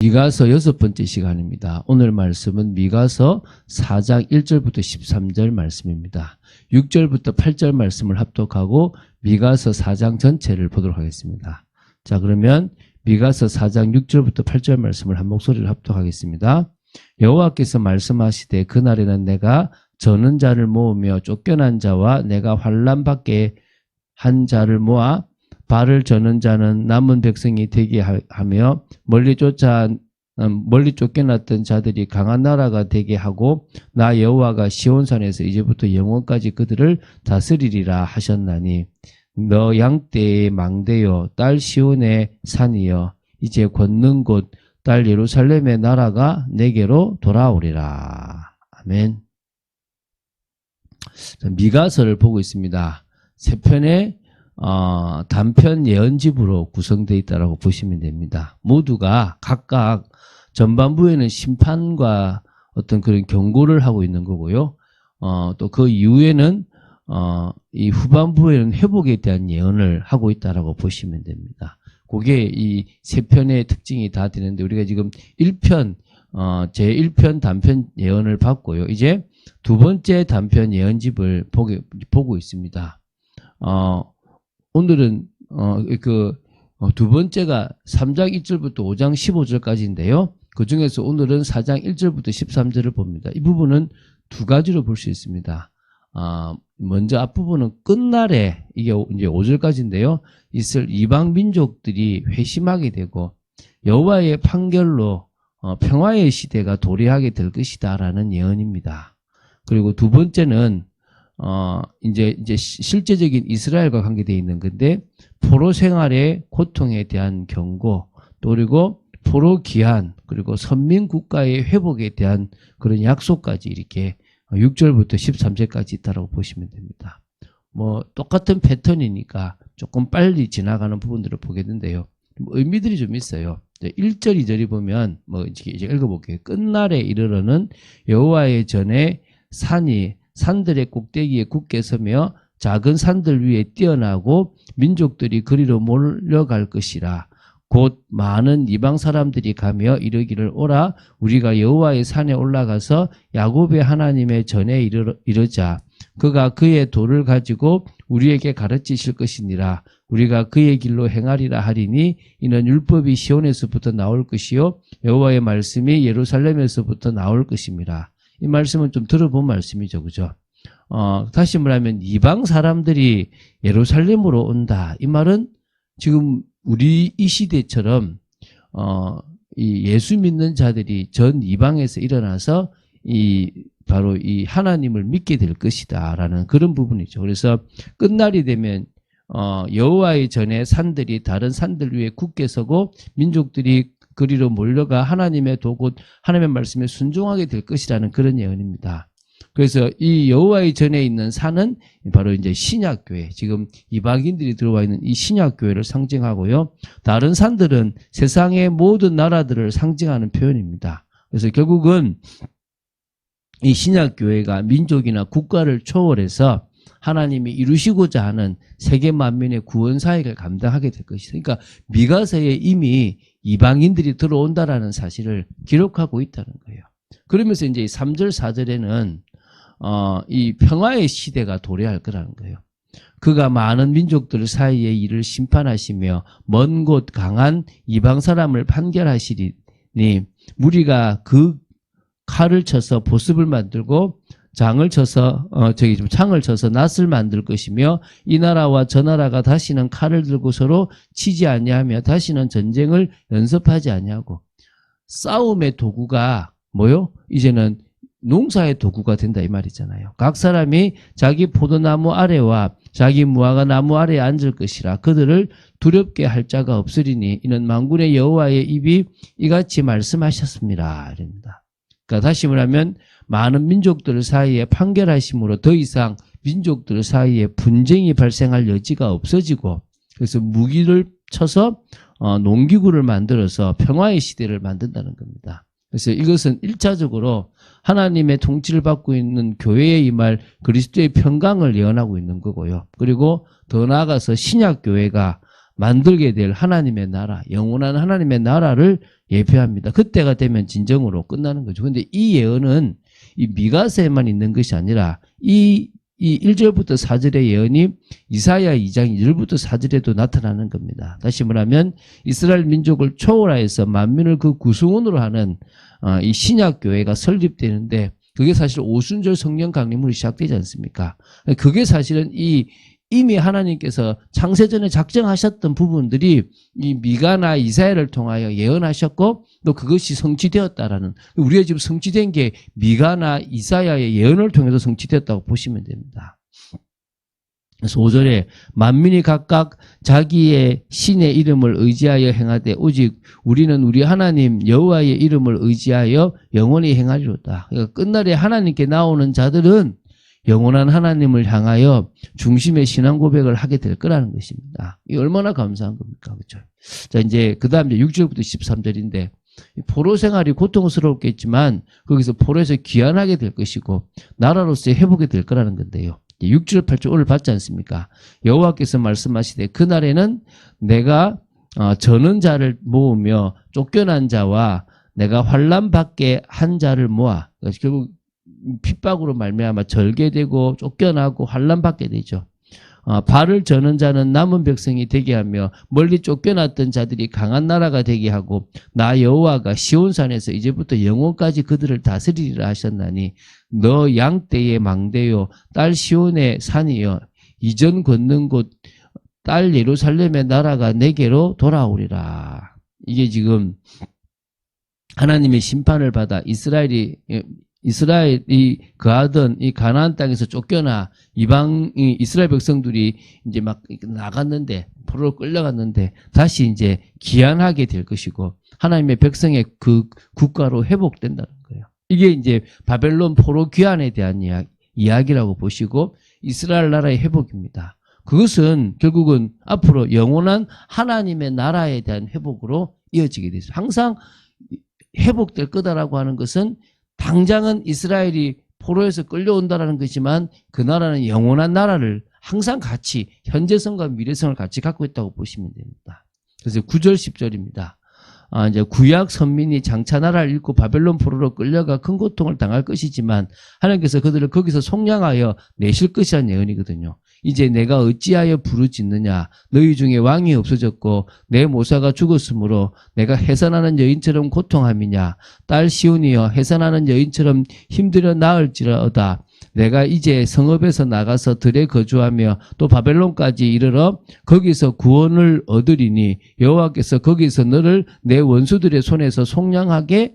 미가서 6번째 시간입니다. 오늘 말씀은 미가서 4장 1절부터 13절 말씀입니다. 6절부터 8절 말씀을 합독하고 미가서 4장 전체를 보도록 하겠습니다. 자, 그러면 미가서 4장 6절부터 8절 말씀을 한 목소리를 합독하겠습니다. 여호와께서 말씀하시되 그날에는 내가 저는 자를 모으며 쫓겨난 자와 내가 환난 받게 한 자를 모아 발을 저는 자는 남은 백성이 되게 하며 멀리 쫓겨났던 자들이 강한 나라가 되게 하고 나 여호와가 시온산에서 이제부터 영원까지 그들을 다스리리라 하셨나니 너 양떼의 망대여 딸 시온의 산이여 이제 걷는 곳 딸 예루살렘의 나라가 내게로 돌아오리라. 아멘. 미가서를 보고 있습니다. 세 편의 단편 예언집으로 구성되어 있다고 보시면 됩니다. 모두가 각각 전반부에는 심판과 어떤 그런 경고를 하고 있는 거고요. 또 그 이후에는 이 후반부에는 회복에 대한 예언을 하고 있다고 보시면 됩니다. 그게 이 세 편의 특징이 다 되는데 우리가 지금 1편 제1편 단편 예언을 봤고요. 이제 두 번째 단편 예언집을 보고 있습니다. 오늘은 두 번째가 3장 1절부터 5장 15절까지인데요. 그 중에서 오늘은 4장 1절부터 13절을 봅니다. 이 부분은 두 가지로 볼 수 있습니다. 먼저 앞부분은 끝날에 이게 이제 5절까지인데요. 있을 이방 민족들이 회심하게 되고 여호와의 판결로 평화의 시대가 도래하게 될 것이다라는 예언입니다. 그리고 두 번째는 이제 실제적인 이스라엘과 관계되어 있는 건데 포로 생활의 고통에 대한 경고, 또 그리고 포로 귀환, 그리고 선민 국가의 회복에 대한 그런 약속까지 이렇게 6절부터 13절까지 있다고 보시면 됩니다. 뭐 똑같은 패턴이니까 조금 빨리 지나가는 부분들을 보겠는데요. 의미들이 좀 있어요. 1절, 2절이 보면 뭐 이제 읽어볼게요. 끝날에 이르러는 여호와의 전에 산들의 꼭대기에 굳게 서며 작은 산들 위에 뛰어나고 민족들이 그리로 몰려갈 것이라. 곧 많은 이방 사람들이 가며 이르기를 오라 우리가 여호와의 산에 올라가서 야곱의 하나님의 전에 이르자. 그가 그의 도를 가지고 우리에게 가르치실 것이니라. 우리가 그의 길로 행하리라 하리니 이는 율법이 시온에서부터 나올 것이요 여호와의 말씀이 예루살렘에서부터 나올 것임이라. 이 말씀은 좀 들어본 말씀이죠. 그죠? 다시 말하면 이방 사람들이 예루살렘으로 온다. 이 말은 지금 우리 이 시대처럼 이 예수 믿는 자들이 전 이방에서 일어나서 바로 이 하나님을 믿게 될 것이다라는 그런 부분이죠. 그래서 끝날이 되면 여호와의 전에 산들이 다른 산들 위에 굳게 서고 민족들이 그리로 몰려가 하나님의 도 곧 하나님의 말씀에 순종하게 될 것이라는 그런 예언입니다. 그래서 이 여호와의 전에 있는 산은 바로 이제 신약교회, 지금 이방인들이 들어와 있는 이 신약교회를 상징하고요. 다른 산들은 세상의 모든 나라들을 상징하는 표현입니다. 그래서 결국은 이 신약교회가 민족이나 국가를 초월해서 하나님이 이루시고자 하는 세계 만민의 구원 사역을 감당하게 될 것이다. 그러니까 미가서에 이미 이방인들이 들어온다라는 사실을 기록하고 있다는 거예요. 그러면서 이제 3절, 4절에는 이 평화의 시대가 도래할 거라는 거예요. 그가 많은 민족들 사이에 이를 심판하시며 먼 곳 강한 이방 사람을 판결하시리니 무리가 그 칼을 쳐서 보습을 만들고 창을 쳐서 낫을 만들 것이며 이 나라와 저 나라가 다시는 칼을 들고 서로 치지 아니하며 다시는 전쟁을 연습하지 아니하고 싸움의 도구가 뭐요? 이제는 농사의 도구가 된다 이 말이잖아요. 각 사람이 자기 포도나무 아래와 자기 무화과 나무 아래에 앉을 것이라. 그들을 두렵게 할 자가 없으리니 이는 만군의 여호와의 입이 이같이 말씀하셨습니다. 이랍니다. 그러니까 다시 말하면 많은 민족들 사이에 판결하심으로 더 이상 민족들 사이에 분쟁이 발생할 여지가 없어지고 그래서 무기를 쳐서 농기구를 만들어서 평화의 시대를 만든다는 겁니다. 그래서 이것은 1차적으로 하나님의 통치를 받고 있는 교회에 임할 그리스도의 평강을 예언하고 있는 거고요. 그리고 더 나아가서 신약교회가 만들게 될 하나님의 나라, 영원한 하나님의 나라를 예표합니다. 그때가 되면 진정으로 끝나는 거죠. 근데 이 예언은 이 미가서에만 있는 것이 아니라 이 1절부터 4절의 예언이 이사야 2장 1절부터 4절에도 나타나는 겁니다. 다시 말하면 이스라엘 민족을 초월하여서 만민을 그 구성원으로 하는 이 신약교회가 설립되는데 그게 사실 오순절 성령 강림으로 시작되지 않습니까? 그게 사실은 이미 하나님께서 창세전에 작정하셨던 부분들이 이 미가나 이사야를 통하여 예언하셨고 또 그것이 성취되었다라는, 우리가 지금 성취된 게 미가나 이사야의 예언을 통해서 성취되었다고 보시면 됩니다. 그래서 5절에 만민이 각각 자기의 신의 이름을 의지하여 행하되 오직 우리는 우리 하나님 여호와의 이름을 의지하여 영원히 행하리로다. 그러니까 끝날에 하나님께 나오는 자들은 영원한 하나님을 향하여 중심의 신앙 고백을 하게 될 거라는 것입니다. 이 얼마나 감사한 겁니까? 그렇죠? 자, 이제 그다음 이제 6절부터 13절인데 포로 생활이 고통스럽겠지만 거기서 포로에서 귀환하게 될 것이고 나라로서의 회복이 될 거라는 건데요. 6절 8절 오늘 봤지 않습니까? 여호와께서 말씀하시되 그날에는 내가 저는 자를 모으며 쫓겨난 자와 내가 환난 받게 한 자를 모아, 결국 핍박으로 말미암아 절개되고 쫓겨나고 환난 받게 되죠. 발을 저는 자는 남은 백성이 되게 하며 멀리 쫓겨났던 자들이 강한 나라가 되게 하고 나 여호와가 시온산에서 이제부터 영원까지 그들을 다스리리라 하셨나니 너 양떼의 망대요 딸 시온의 산이여 이전 걷는 곳 딸 예루살렘의 나라가 내게로 돌아오리라. 이게 지금 하나님의 심판을 받아 이스라엘이 거하던 이 가나안 땅에서 쫓겨나 이스라엘 백성들이 이제 막 나갔는데, 포로로 끌려갔는데 다시 이제 귀환하게 될 것이고 하나님의 백성의 그 국가로 회복된다는 거예요. 이게 이제 바벨론 포로 귀환에 대한 이야기라고 보시고 이스라엘 나라의 회복입니다. 그것은 결국은 앞으로 영원한 하나님의 나라에 대한 회복으로 이어지게 되죠. 항상 회복될 거다라고 하는 것은 당장은 이스라엘이 포로에서 끌려온다라는 것이지만 그 나라는 영원한 나라를 항상 같이 현재성과 미래성을 같이 갖고 있다고 보시면 됩니다. 그래서 9절 10절입니다. 이제 구약 선민이 장차 나라를 잃고 바벨론 포로로 끌려가 큰 고통을 당할 것이지만 하나님께서 그들을 거기서 속량하여 내실 것이라는 예언이거든요. 이제 내가 어찌하여 부르짖느냐 너희 중에 왕이 없어졌고 내 모사가 죽었으므로 내가 해산하는 여인처럼 고통함이냐 딸 시온이여 해산하는 여인처럼 힘들어 나을지라다 내가 이제 성읍에서 나가서 들에 거주하며 또 바벨론까지 이르러 거기서 구원을 얻으리니 여호와께서 거기서 너를 내 원수들의 손에서 속량하여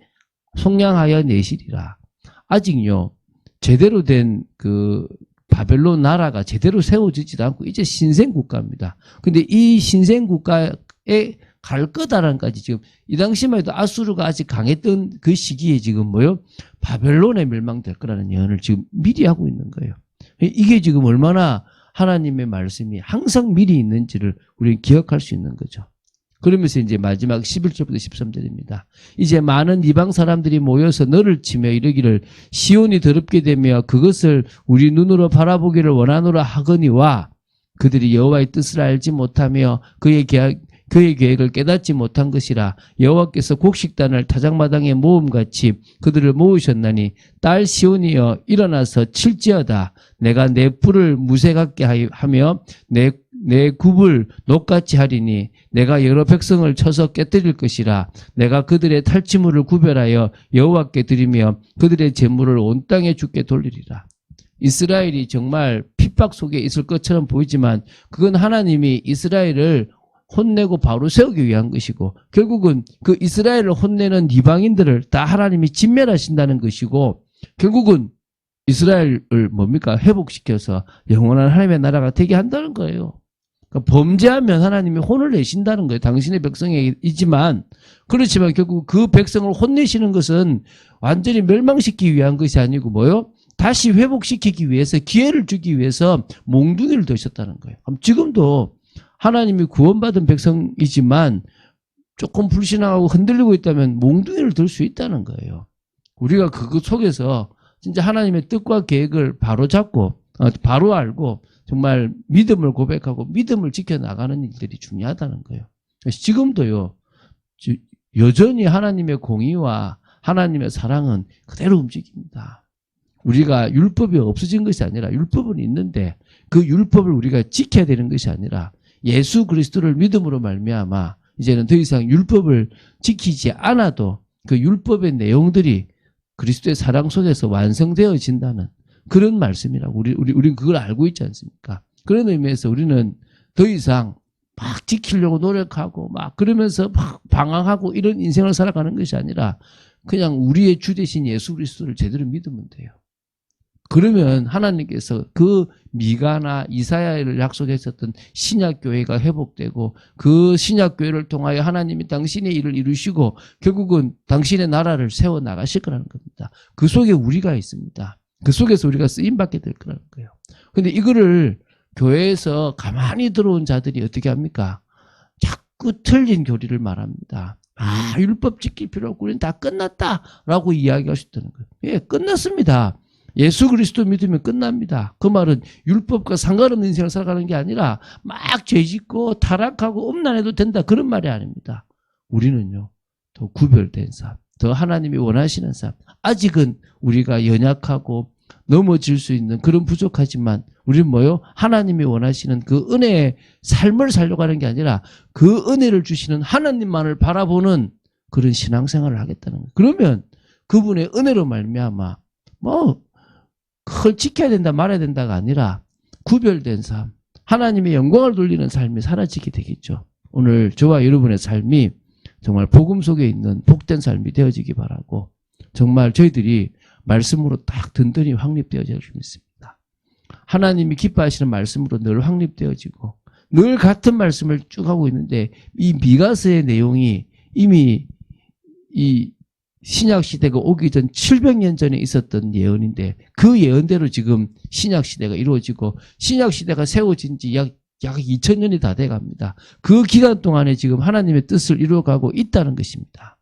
내시리라. 아직요 제대로 된 바벨론 나라가 제대로 세워지지도 않고 이제 신생국가입니다. 근데 이 신생국가에 갈 거다라는까지 지금 이 당시만 해도 아수르가 아직 강했던 그 시기에 지금 바벨론에 멸망될 거라는 예언을 지금 미리 하고 있는 거예요. 이게 지금 얼마나 하나님의 말씀이 항상 미리 있는지를 우리는 기억할 수 있는 거죠. 그러면서 이제 마지막 11절부터 13절입니다. 이제 많은 이방 사람들이 모여서 너를 치며 이르기를 시온이 더럽게 되며 그것을 우리 눈으로 바라보기를 원하노라 하거니와 그들이 여호와의 뜻을 알지 못하며 그의 계획을 깨닫지 못한 것이라. 여호와께서 곡식단을 타작마당에 모음같이 그들을 모으셨나니 딸 시온이여 일어나서 칠지어다. 내가 내 뿔을 무쇠 같게 하며 내 굽을 녹같이 하리니 내가 여러 백성을 쳐서 깨뜨릴 것이라. 내가 그들의 탈취물을 구별하여 여호와께 드리며 그들의 재물을 온 땅에 주께 돌리리라. 이스라엘이 정말 핍박 속에 있을 것처럼 보이지만 그건 하나님이 이스라엘을 혼내고 바로 세우기 위한 것이고 결국은 그 이스라엘을 혼내는 이방인들을 다 하나님이 진멸하신다는 것이고 결국은 이스라엘을 회복시켜서 영원한 하나님의 나라가 되게 한다는 거예요. 그러니까 범죄하면 하나님이 혼을 내신다는 거예요. 당신의 백성이지만 그렇지만 결국 그 백성을 혼내시는 것은 완전히 멸망시키기 위한 것이 아니고 다시 회복시키기 위해서 기회를 주기 위해서 몽둥이를 드셨다는 거예요. 지금도 하나님이 구원받은 백성이지만 조금 불신앙하고 흔들리고 있다면 몽둥이를 들 수 있다는 거예요. 우리가 그 속에서 진짜 하나님의 뜻과 계획을 바로잡고 바로 알고 정말 믿음을 고백하고 믿음을 지켜나가는 일들이 중요하다는 거예요. 그래서 지금도요, 여전히 하나님의 공의와 하나님의 사랑은 그대로 움직입니다. 우리가 율법이 없어진 것이 아니라 율법은 있는데 그 율법을 우리가 지켜야 되는 것이 아니라 예수 그리스도를 믿음으로 말미암아 이제는 더 이상 율법을 지키지 않아도 그 율법의 내용들이 그리스도의 사랑 속에서 완성되어진다는 그런 말씀이라고 우리 그걸 알고 있지 않습니까? 그런 의미에서 우리는 더 이상 막 지키려고 노력하고 막 그러면서 막 방황하고 이런 인생을 살아가는 것이 아니라 그냥 우리의 주 되신 예수 그리스도를 제대로 믿으면 돼요. 그러면 하나님께서 그 미가나 이사야를 약속했었던 신약교회가 회복되고 그 신약교회를 통하여 하나님이 당신의 일을 이루시고 결국은 당신의 나라를 세워나가실 거라는 겁니다. 그 속에 우리가 있습니다. 그 속에서 우리가 쓰임받게 될 거라는 거예요. 근데 이거를 교회에서 가만히 들어온 자들이 어떻게 합니까? 자꾸 틀린 교리를 말합니다. 율법 지킬 필요 없고 우리는 다 끝났다라고 이야기할 수 있다는 거예요. 예, 끝났습니다. 예수 그리스도 믿으면 끝납니다. 그 말은 율법과 상관없는 인생을 살아가는 게 아니라 막 죄짓고 타락하고 음란해도 된다 그런 말이 아닙니다. 우리는요 더 구별된 삶, 더 하나님이 원하시는 삶, 아직은 우리가 연약하고 넘어질 수 있는 그런 부족하지만 우리는 뭐요? 하나님이 원하시는 그 은혜의 삶을 살려고 하는 게 아니라 그 은혜를 주시는 하나님만을 바라보는 그런 신앙생활을 하겠다는 거예요. 그러면 그분의 은혜로 말미암아 그걸 지켜야 된다 말아야 된다가 아니라 구별된 삶, 하나님의 영광을 돌리는 삶이 사라지게 되겠죠. 오늘 저와 여러분의 삶이 정말 복음 속에 있는 복된 삶이 되어지기 바라고 정말 저희들이 말씀으로 딱 든든히 확립되어질 수 있습니다. 하나님이 기뻐하시는 말씀으로 늘 확립되어지고 늘 같은 말씀을 쭉 하고 있는데 이 미가서의 내용이 이미 이 신약시대가 오기 전 700년 전에 있었던 예언인데 그 예언대로 지금 신약시대가 이루어지고 신약시대가 세워진 지 약 2000년이 다 돼갑니다. 그 기간 동안에 지금 하나님의 뜻을 이루어가고 있다는 것입니다.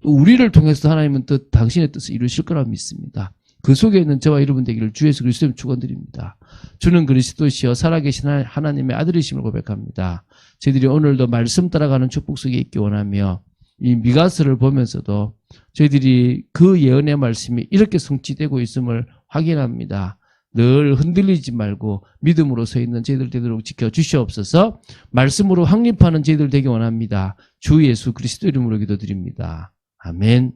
또 우리를 통해서 하나님은 또 당신의 뜻을 이루실 거라 믿습니다. 그 속에 있는 저와 여러분 되기를 주 예수 그리스도님 축원드립니다. 주는 그리스도시여 살아계신 하나님의 아들이심을 고백합니다. 저희들이 오늘도 말씀 따라가는 축복 속에 있기 원하며 이 미가서를 보면서도 저희들이 그 예언의 말씀이 이렇게 성취되고 있음을 확인합니다. 늘 흔들리지 말고 믿음으로 서 있는 저희들 되도록 지켜주시옵소서. 말씀으로 확립하는 저희들 되기 원합니다. 주 예수 그리스도 이름으로 기도드립니다. 아멘.